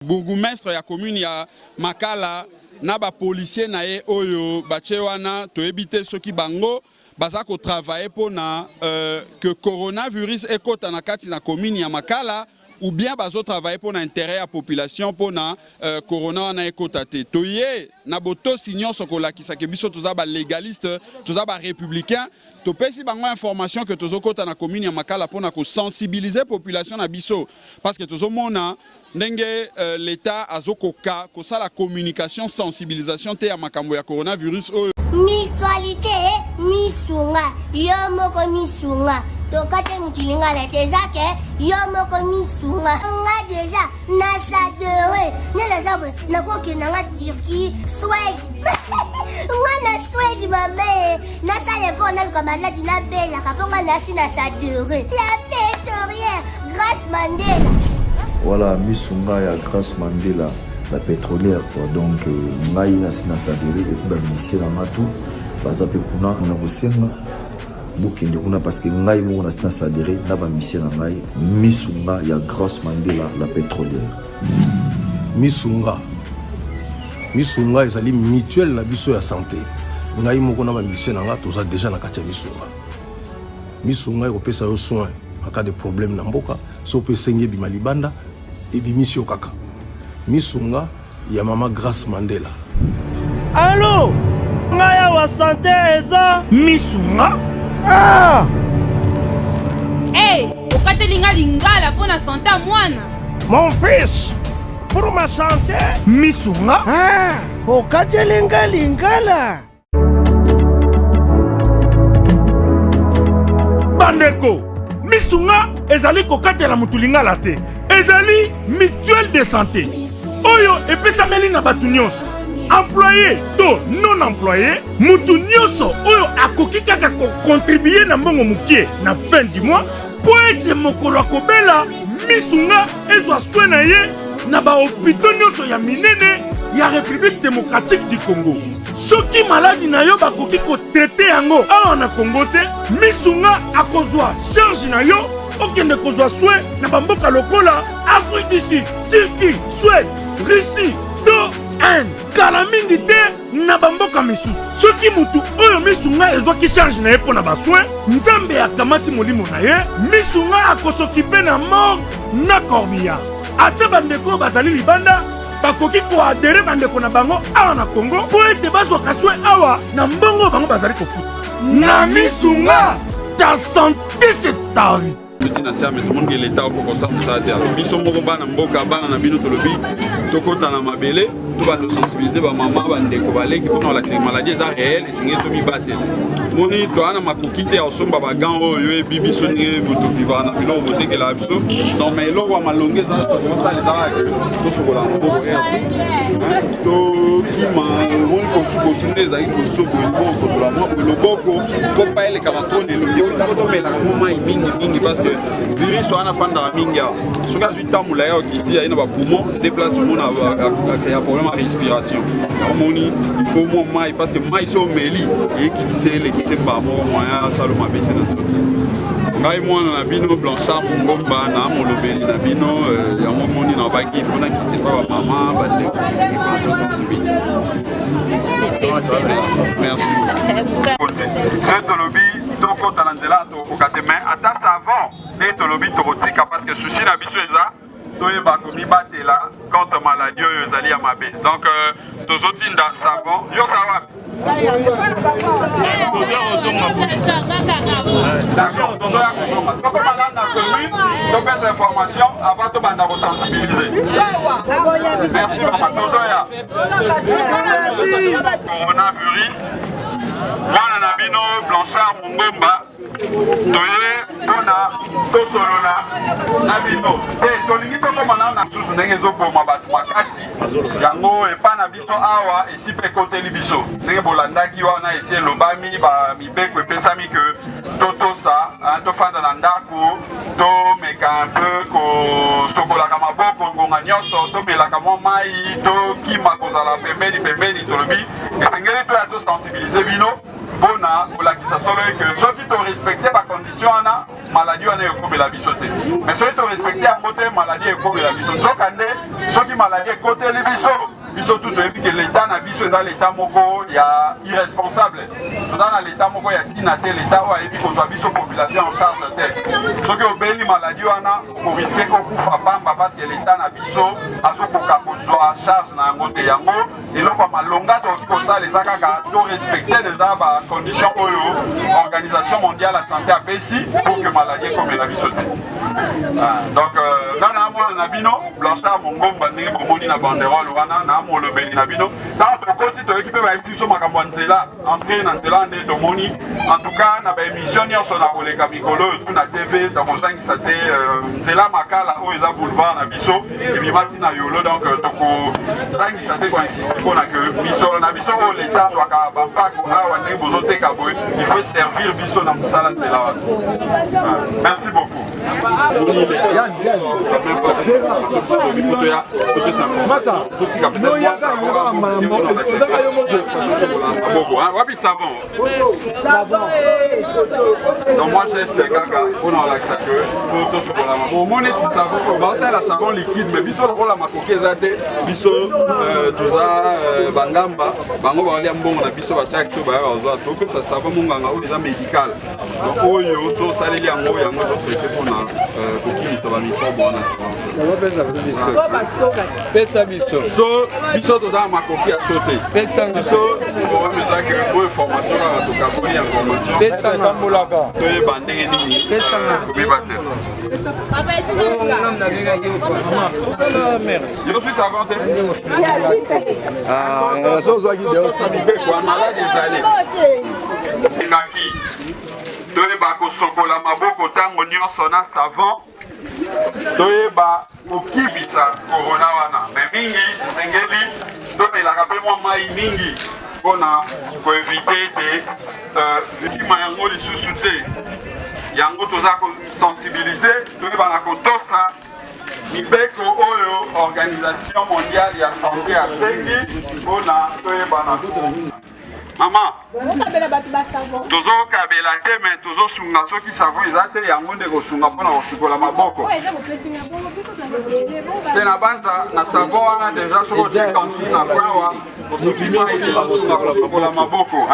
Bourgmestre ya commune ya Makala na ba policier na ye oyo bache wana to ebite soki bango baza ko travailler pour na que coronavirus ekota na kati na commune ya Makala ou bien bazo travailler pour na intérêt à population pour na corona wana ekota te. Toye na boto signon sokola kisake biso toza ba légaliste, toza ba républicain. To pesi bango information que tozo kota na commune ya Makala pour na ko sensibiliser population na biso parce que tozo mona ndenge l'État azokoka ko ça la communication sensibilisation te ya makambo ya coronavirus oyo mutualité misunga yo moko misunga tokate mutilinga la tezake yo moko misunga nga déjà na sadere nela sabe na koki na nga Turquie Suède nga na Suède mame na sale fo na kama na dina bela kaponga na sina sadere la pétrolière grâce Mandela. Voilà, Misunga ya Cas Mandela, la pétrolière quoi. Donc ngai na sina sadere et puis missie na matu baza pe kuna na kosenga bokende kuna parce que ngai mo na sina sadere na ba missie na ngai Misunga ya Cas Mandela, la pétrolière. Misunga ezali mutuelle na biso ya santé. Ngai mo na ba missie na nga toza déjà na kati ya Misunga ekopesa yo soin en cas de problème na mboka so pe senye bima libanda et bimisio kaka. Misunga ya mama Grace Mandela. Allô, ngaya wa santé eza Misunga. Ah! Hey, okatelinga lingala pona santé mwana. Mon fils, pour ma santé Misunga. Ah, okatelinga lingala. Bandeko, Misunga ezali kokatela mutulingala te. Ezali mutuelle de santé. Oyo epesameli na batu nyonso. Employé to non employé, mutu nyonso oyo akoki kaka ko contribuer na mbongo mukie na fin du mois po ete mokolo akobela Misunga ezwa soin na ye na ba hôpitaux nyonso ya minene ya République démocratique du Congo. Soki maladi na yo bakoki ko traiter yango awa na Congo te, Misunga akozwa charge na yo okende kozwa soin na bamboka lokola Afrique du Sud, Turquie, Suède, Russie, to Inde. Kala mingi te na bamboka misusu. Soki mutu oyo Misunga ezwaki charge na ye pona basoin, Nzambe akamati molimo na ye, Misunga akosokipe na mort na corbillard. Ate bandeko bazali libanda bakoki ko adere bandeko na bango awa na Congo po ete bazwaka soin awa na mbongo bango bazali kofuta. Na Misunga, ta santé c'est ta vie. Petit na ça mais tout le monde qui l'état au comme ça biso moko bana mboka bana na bino tolobi tokota na mabele to ba sensibiliser ba mama ba ndeko ba leki pour la maladie ça réelle et singe to mi battre moni to ana makokite ya osomba ba gan oyo e bibi sonye boto vivant na bilo voter que la biso non mais lo wa malonge ça comme ça les dara to sokola mboko to kima moni ko suko sunde za ko suko ko sola mo le boko faut pas les camatone le yo to mais la moment mingi parce que virus wana fanda mingi soka 8 ans mulaya okiti ya ina ba poumon déplace mon a un problème à respiration moni il faut mo mai parce que mai so meli et qui tise les qui semba mo moya saloma bete na to ngai mwana na bino blanchard ngomba na molobeli na bino ya moni na baki fona kite pa mama bande ko sensibiliser. Merci. C'est lobby toko talandela to kokateme ata savant et to lobby to kotika parce que souci na biso eza toyeba komi batela contre maladie oyo ezali ya mabe. Donc tozotinda savant yo sawa topesa information avant tobanda kosensibiliser. Merci mama tozoya coronavirus mwana na bino Blanchard Mungomba toye mpona tosolola na bino tolingi tokomana na susu ndenge ezoboma bato makasi yango epa na biso awa esi mpe ekoteli biso ndenge bolandaki wana esi elobami mibeko epesami ke totosa tofanda na ndako tomeka mpe kosokolaka maboko ngonga nyonso tomelaka mwa mai tokima kozala pembeni tolobi esengeli toya tosensibilize bino bona kolakisa solo eke soki to respecte ba condition wana maladie wana ekobela biso te. Mais soki torespecte yango te maladie ekobela biso. Nzokande soki maladie ekoteli biso biso tout toyebi ke l'état na biso eza l'état moko ya irresponsable. Toza na l'état moko ya ntina te l'état oyo ayebi kozwa biso population en charge te. Soki obeli maladie wana okoriske kokufa pamba parce que l'état na biso azokoka kozwa charge na yango te. Yango eloko ya malonga tokoki kosala eza kaka torespecte déjà bacondition oyo Organisation mondiale la santé apesi pour que maladie ekomela biso te. Donc nga na mwana na bino Blanchard Mongomba ndenge bomoni na banderole wana na molobeli na bino tant tokoti toyoki mpe bayebisi biso makambo ya nzela entré na nzela nde tomoni en tout cas na baémission nyonso na koleka mikolo oyo tu na tv tokosangisa te nzela makala oyo eza boulevard na biso ebima ntina yolo donc tokosangisa te koinsiste mpona ke misolo na biso oyo leta zwaka bampako awa ndenge bozoteka boye il faut servir biso na mosala nzela wana. Merci beaucoup. Wapi savon. Donc moi j'ai este kaka pour na relaxa que photo sur la maman. Mon est savon, bon c'est la savon liquide mais biso la makokeza te biso toza bangamba bango ba lia mbongo na biso ba taxi ba ozo to que ça savon monganga ou déjà médical. Donc oyo so saleli yango yango zo traiter pour na kokilisa ba microbe wana. Pesa biso. So biso toza makoki a sauter. Pesa biso on va que pour information à to kapoli information. Pesa na molaka. To e bandenge nini. Pesa na komi bater. Papa merci. Je suis savante. Ah, so zo guide o sabi kwa malade ezali. Ngaki. Toyeba kosokola maboko tango nyonso na savon. Toyeba kokibisa corona wana. Mais mingi sengeli tomelaka mpe mwa mai mingi mpona koevite te bikima yango lisusu te. Yango toza kosensibilize toyeba na kotosa mibeko oyo Organisation mondiale ya santé asengi mpona toyeba na Maman, tozo kabela te mais tozo sunga soki savon eza te yango nde kosunga mpona kosukola maboko. Te na banza na savon wana deja soko otie kansi na kwawa kosokima ete basunga kosukola maboko.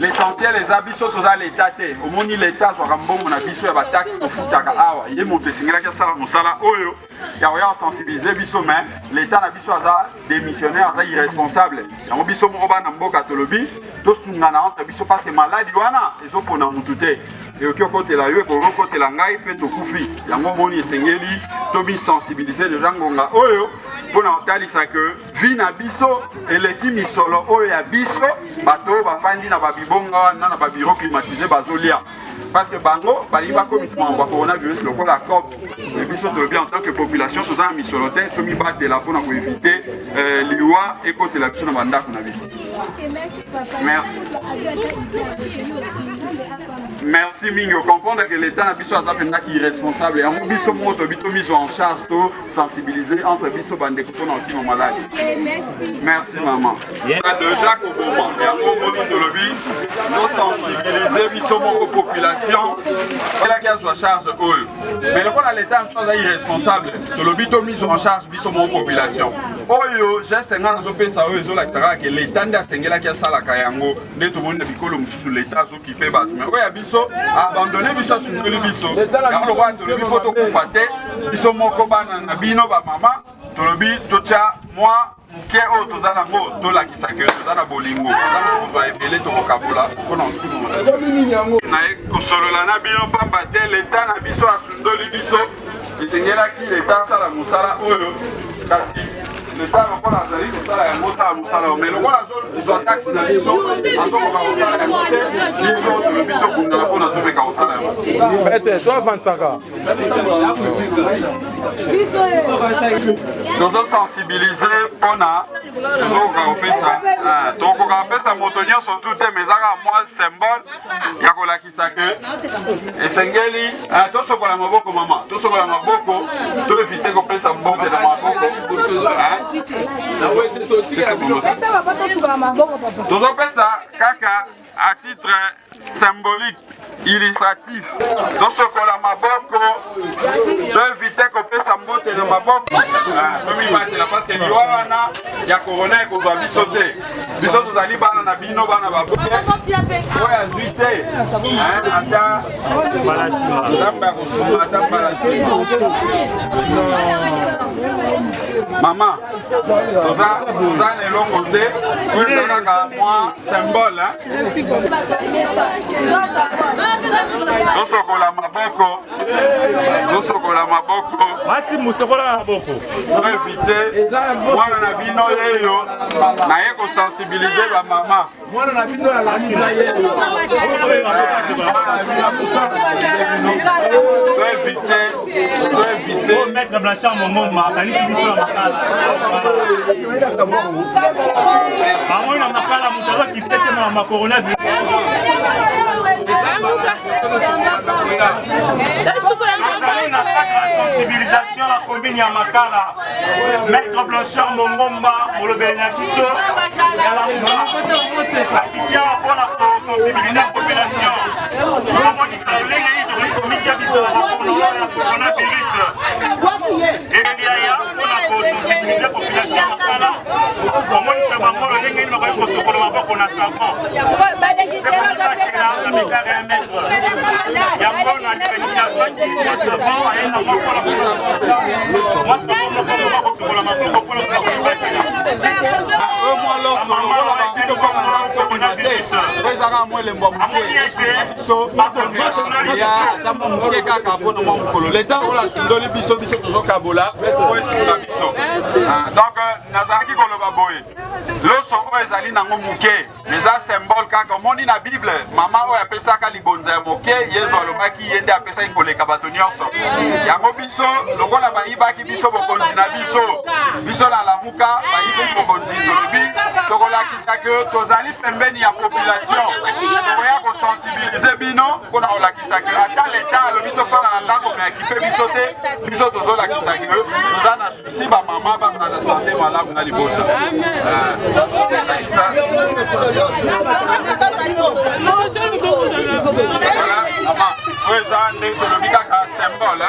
L'essentiel eza biso toza l'état te. Omoni l'état azwaka mbongo na biso ya bataxe tofutaka awa ye moto esengelaki asala mosala oyo ya koya sensibiliser biso mais l'état na biso aza démissionnaire aza irresponsable. Yango biso moko bana mboka tolobi tosungana entre biso parce que maladie wana ezopona mutu te. Eoki okotela yo ekokotela ngai mpe tokufi. Yango moni esengeli tobi sensibiliser deja ngonga oyo mpona kotalisa ke vi na biso eleki misolo oyo ya biso bato bafandi na babibonga wana na babiro climatisé bazolia parce que bango balingi bakomisa makambo ya coronavirus lokola COP et biso tolobi en tant que population toza na misolo te tomibatela mpona koevite liwa ekotela biso na bandako na biso. Merci. Merci mingi comprendre que l'état na biso aza penza irresponsable yango biso moko tobi mise en charge to sensibiliser entre biso bandeko mpona okima maladi. Merci maman. Déjà koboma yango moni tolobi to sensibiliser biso moko population elaki azwa charge oyo mais lokola l'état biso aza irresponsable tolobi to mise en charge biso moko population oyo geste nga nazopesa oyo ezolakisaka ke l'état nde asengelaki asalaka yango nde tomoni na bikolo mosusu l'état azokipe bato mais oyo ya biso abandonné biso asundoli biso yango lokola tolobi mpo tokufa te biso moko bana na bino bamama tolobi totya mwa moke oyo toza nango tolakisa ke toza na bolingo toza kozwa ebele tokokabola mpona naye kosolola na bino pamba te leta na biso asundoli biso esengelaki leta asala mosala oyo kasi leta lokola azali kosala yango osala mosala mais lokola azozwa taxe na biso azokoka kosala yango te biso tolobi tokundaka mpona topeka kosala yango ete to avansaka tozosensibilize mpona tokoka kopesa moto nyonso tu te mais ezaka mwa symbole ya kolakisa ke esengeli tosokola maboko mama tosokola maboko toevite kopesa mbote na maboko tozopesa kaka à titre symbolique illustratif. Donc ce qu'on a maboko, d'inviter qu'on peut s'emboter dans maboko. Parce que Yoana, il y a corona et qu'on doit bissoter. Bissoter aux alibans, na bino, bana babo. Ouais, azuité. Ata. Maman, vous avez le côté, vous avez un symbole. Merci beaucoup. Sosokola maboko. Mati musokola maboko. Pour éviter, moi na bino yeyo, na yeko sensibiliser ba maman. Moi na bino ya la mise à yeyo. Pour éviter. Maître Blanchard Mongoma, kanisi biso na makala. Amo ina makala mutalo kiseke na makorona. Sensibilisation la commune ya Makala. Maître Blanchard Mongomba pour le bénéfice et à la qui tient pour la sensibiliser la population. Comment il s'appelle le comité à la coronavirus. Et il y a pour la sensibiliser la population Makala. Comment il s'appelle le comité à la les symboles kaka moni na Bible mama oyo apesaka libonza ya moke Yesu alobaki yende apesa ikoleka bato nyonso yango biso lokola bayibaki biso bokonzi na biso na lamuka bayibi bokonzi tolobi tokolakisa ke tozali pembeni ya population tokoya kosensibilize bino mpona kolakisa ke ata leta alobi tofanda na ndako me akipe biso te biso tozolakisa ke toza na susi bamama bazala na sante malamu na libota. Symbole.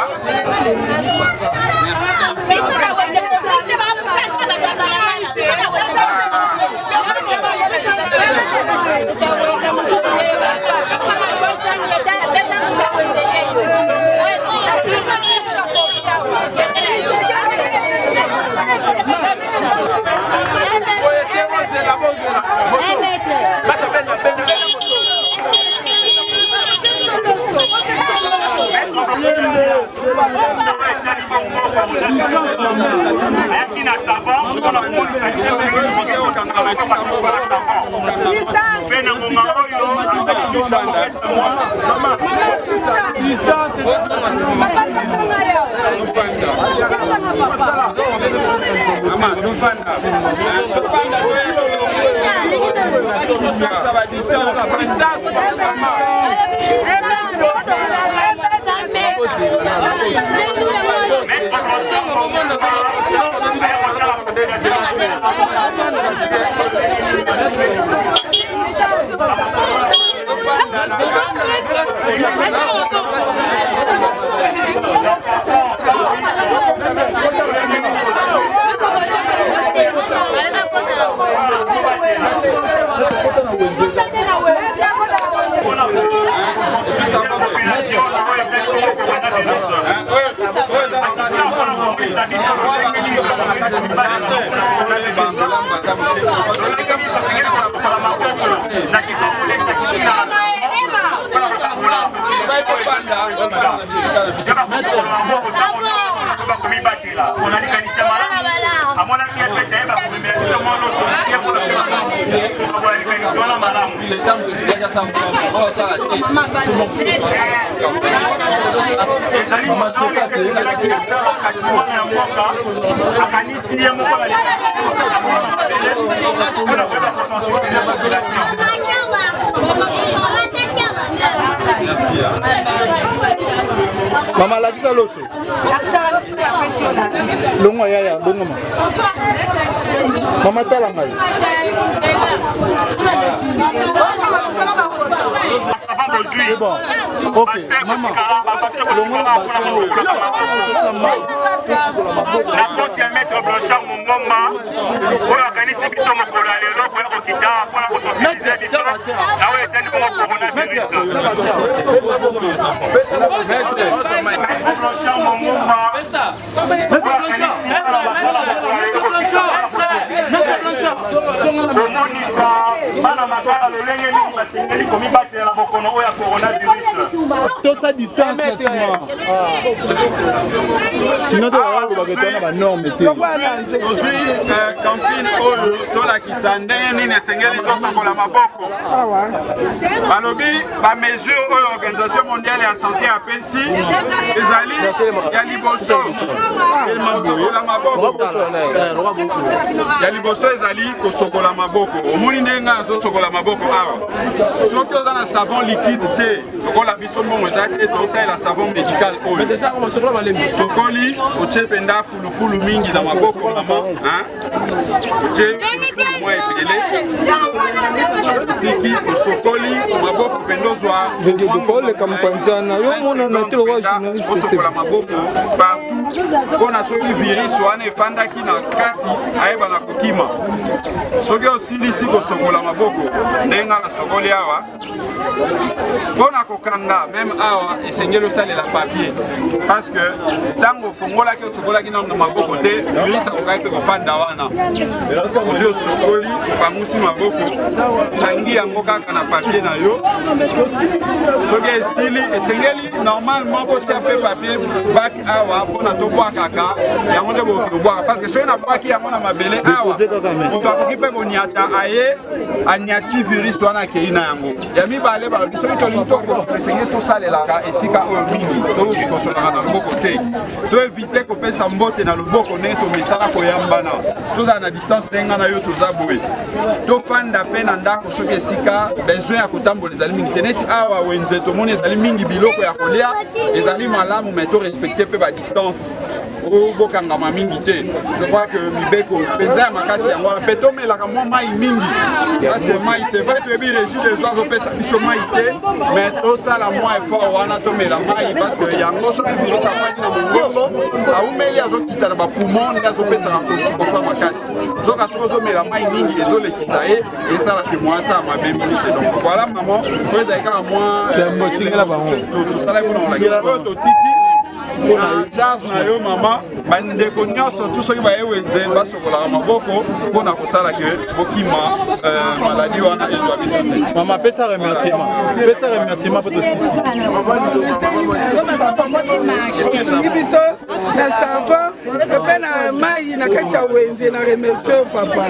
Mama la kisa loso. Longo ya bongo ma. Mama tala ngai. C'est bon. Ok, maman. La porte ya maître Blanchard Mongoma, on organise biso mokolo ya lelo pour kokita mpona kosensibiliser biso na oyo etali bongo coronavirus. Blanchard Mongoma, komonisa bana makala lolenge nini basengeli komibatela bokono oyo ya coronavirus. Tosa distance maintenant. Sinon tu vas voir que tu as une norme. Aujourd'hui, cantine oyo tolakisa ndenge nini esengeli tosokola maboko. Balobi ba mesure oyo organisation mondiale ya santé apesi ezali ya liboso. Kosokola maboko. Ya liboso ezali kosokola maboko. Omoni ndenge azosokola maboko awa. Soki oza na savon liquide te, lokola biso mbongo eza te tosalela savon médical oyo. Sokoli otie penda fulufulu mingi na maboko mama, otie fulufulu mwa ebele tiki osokoli maboko pendozwa osokola maboko partout mpona soki virus wana efandaki na kati ayeba na kokima. Soki osilisi kosokola maboko ndenge na sokoli awa mpona kokanga meme awa esengeli osalela papier parce que ntango ofongolaki osokolaki na maboko te virus akokaki mpe kofanda wana ozwi osokoli opangusi maboko tangi yango kaka na papier na yo soki esili esengeli normalement botia mpe papier bak awa mpona tobwakaka yango nde bokoki kobwaka parce que soki nabwaki yango na mabele awa moto akoki mpe koniata aye aniati virus wana akei na yango ya mibale balobi soki tolingi esengeli tosalelaka esika oyo mingi tokosolaka na loboko te toevite kopesa mbote na loboko ndenge tomesana koyambana tozala na distance ndenge na yo toza boye tofanda mpe na ndako soki esika besoin ya kotambola ezali mingi te neti awa wenze tomoni ezali mingi biloko ya kolia ezali malamu mais torespecte mpe badistance obokangama mingi te. Je crois que mibeko mpenza ya makasi yango wana mpe tomelaka mwa mai mingi parce que mai c'est vrai toyebi régie des oiseaux opesa biso mai te mais tosala mwa effort wana tomela mai parce que yango soki virus afandi na mongongo aumeli azokita na bapoumon nde azopesaka kosukofa makasi zoka soki ozomela mai mingi ezolekisa ye esalaki mwa asala mabe mingi te. Donc voilà maman po ezali kaka mwa tosalaki mpona kolakisa oyo totiki na charge na yo mama bandeko nyonso tu soki baye wenze basokolaka maboko mpona kosala ke bokima maladi wana ezwa biso te. Mama pesa remerciement po tosisi osungi biso na savon epe na mai na kati ya wenze na remercie papa.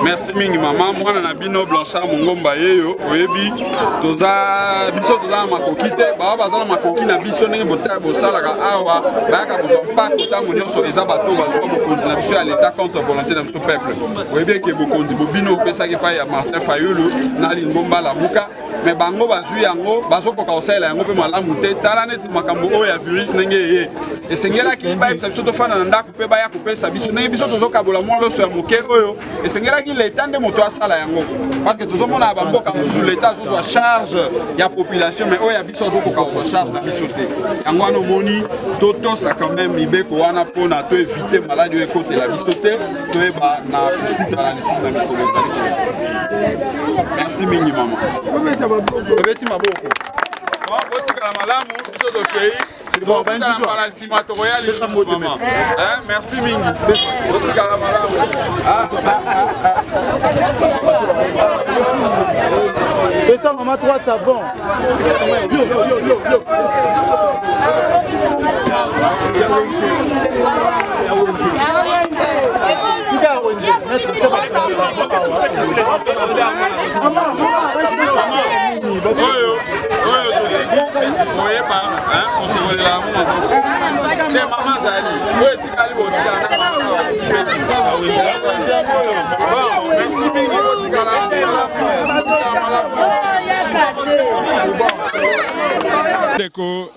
Merci mingi mama mwana na bino Blanchard Mongomba yeyo oyebi biso toza na makoki te bawa baza na makoki na biso ndenge bosalaka awa bayaka kozwa mpako ntango nyonso eza bato bazwa bokonzi na biso ya leta contre volonté na biso peuple oyebi eke bokonzi bobino opesaki epai ya Martin Fayulu na Lingomba Lamuka mais bango bazwi yango bazokoka kosalela yango mpe malamu te tala neti makambo oyo ya virus ndenge eye esengelaki bayebisa biso tofanda na ndako mpe baya kopesa biso ndenge biso tozokabola mwa loso ya moke oyo esengelaki leta nde moto asala yango parce que tozomona ya bamboka mosusu leta azozwa charge ya population mais oyo ya biso azokoka kozwa charge na biso te yango wana omoni totosa quand même mibeko wana mpona toevite maladi oyo ekotela biso te toyeba na kokutana lisusu na mikolo ezali. Merci mingi mama obeti maboko otikala malamu biso tokei okutana mbala nsima tokoya lisusu mama merci mingi otikala malamu pesa mama 3 savon oyeba osokolela te mama zali oyo etikali botikala merci mingi botikala ndeko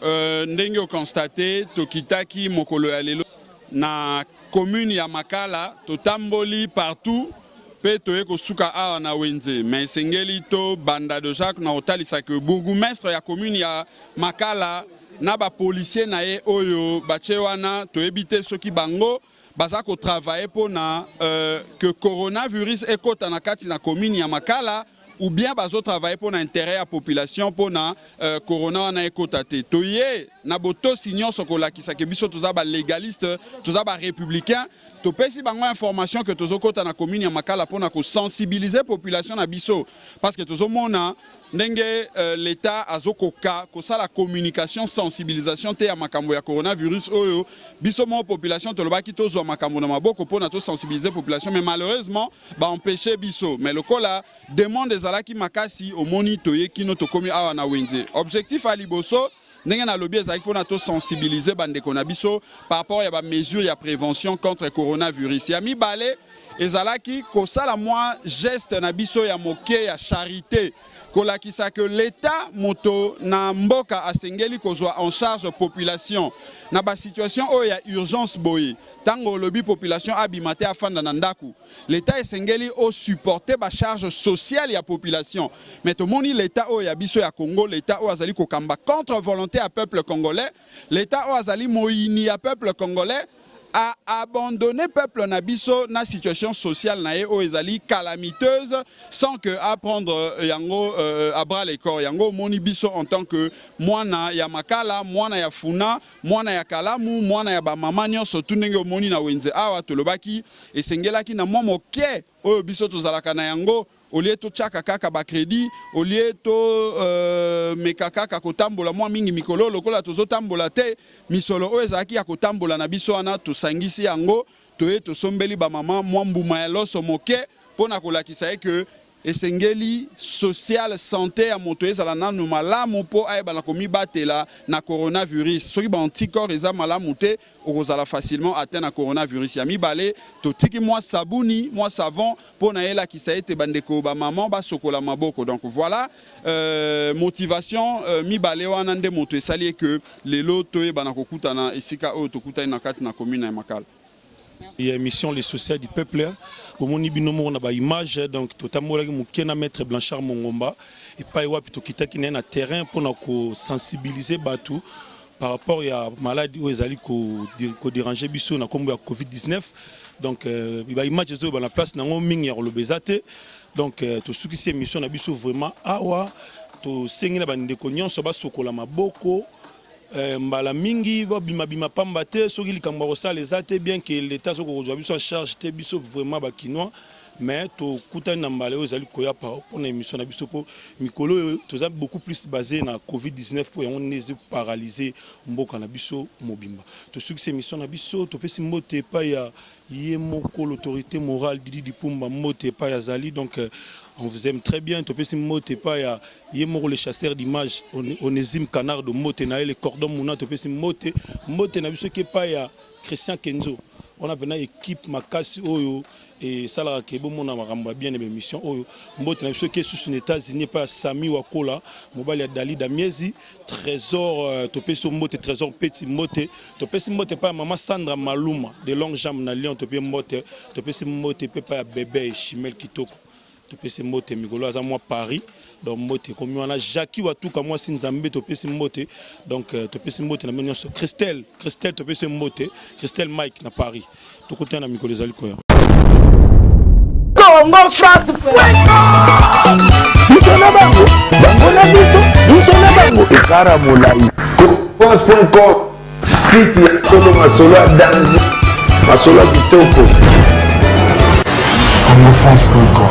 ndenge okonstate tokitaki mokolo ya lelo na commune ya Makala totamboli partout pe toye kosuka awa na wenze mais sengeli to banda de Jacques na otalisa que bourgmestre ya commune ya Makala na ba policier na ye oyo bache wana toyebite soki bango baza ko travailler pour na que coronavirus ekota na kati na commune ya Makala ou bien bazo travailler pour l'intérêt à la population pour na corona na ekotate toye na boto signon sokola ki sa ke biso toza ba légaliste toza ba républicain to pesi bango information que tozo kota na commune ya Makala pour na ko sensibiliser population na biso parce que tozo mona ndenge l'état azokoka ko sa la communication sensibilisation te ya makambo ya coronavirus oyo biso mo population to lobaki tozo makambo na maboko pour na to sensibiliser population mais malheureusement ba empêcher biso mais le kola demande ezalaki makasi omoni toye kino to komi awa na wenze objectif à liboso ndenge na lobby ezalaki pour na to sensibiliser bandeko na biso par rapport ya ba mesure ya prévention contre coronavirus ya mibale ezalaki ko sala moi geste na biso ya moke ya charité kolakisa que l'état moto na mboka asengeli kozwa en charge population na ba situation oyo ya urgence boye tango lobby population abimate afanda na ndaku l'état esengeli o supporter ba charge sociale ya population mais to moni l'état oyo ya biso ya Congo l'état oyo azali kokamba contre volonté à peuple congolais l'état oyo azali moyini ya peuple congolais a abandonné peuple nabiso na situation sociale na ye o ezali calamiteuse sans que apprendre yango à bras les corps yango moni biso en tant que mwana ya Makala mwana ya Funa mwana ya Kalamu mwana ya ba mama nyonso tunenge moni na wenze awa tolobaki esengelaki na moke o biso tozalaka na yango au lieu to chaka kaka ba crédit au lieu to mekaka kotambola mwa mingi mikolo lokola tozo tambola te misolo o ezaki ya kotambola na biso wana to sangisi yango toye to sombeli ba mama mwa mbuma ya loso moke pona kolakisa que esengeli social santé ya moto ezala nanu malamu po ayeba na komi batela na coronavirus soki ba anticorps eza malamu te okozala facilement atteint na coronavirus ya mibale to tiki mwa sabuni mwa savon po na yela kisa ete bandeko ba maman ba sokola maboko donc voilà motivation mibale wana nde moto esali que lelo toyeba na kokuta na esika oyo tokuta na kati na commune ya Makala. Il y a mission les sociales du peuple. Au moni binomo on a ba image donc totalement là mukena maître Blanchard Mongomba et pas wa plutôt kita qui na terrain pour na ko sensibiliser batu par rapport à maladie où ezali ko déranger biso na kombo ya Covid-19 donc ba image zo ba na place na ngoming ya lobezate donc to suki ces mission na biso vraiment awa to sengina ba ndeko nyonso ba sokola maboko mbala mingi bima pamba te soki likambo kosala ezate bien que l'état soko kozwa biso en charge te biso vraiment ba kinois mais to kutani na mbala oyo ezali koya pour na émission na biso po mikolo toza beaucoup plus basé na Covid-19 pour on nezi paralyser mboka na biso mobimba to suki émission na biso to pesi mbote pa ya yemoko l'autorité morale Didi Dipumba mbote pa ya zali donc on vous aime très bien to pesi mbote pa ya yemoko le chasseur d'images Onésime Canard de mbote na les cordons mouna to pesi mbote na biso ke pa ya Christian Kenzo on a une équipe makasi oyo et ça la ke bon mona maramba bien aimé mission oyo mbote na biso ke sous les États-Unis pa Sami Wakola mobali ya Dali Damiezi trésor to pesi mbote trésor petit mbote to pesi mbote pa maman Sandra Maluma de longue jambe na Lyon to pesi mbote pa ya bébé Chimel Kitoko to pesi mbote mikolo aza moi Paris donc mbote comme on a Jackie Watuka moi Sinzambe to pesi mbote donc to pesi mbote na menyo Christelle to pesi mbote Christelle Mike na Paris to côté na mikolo zali ko Congo France Bisona bango na bisona bango ekara molai France.com site ya solo masolo danger masolo kitoko Congo France.com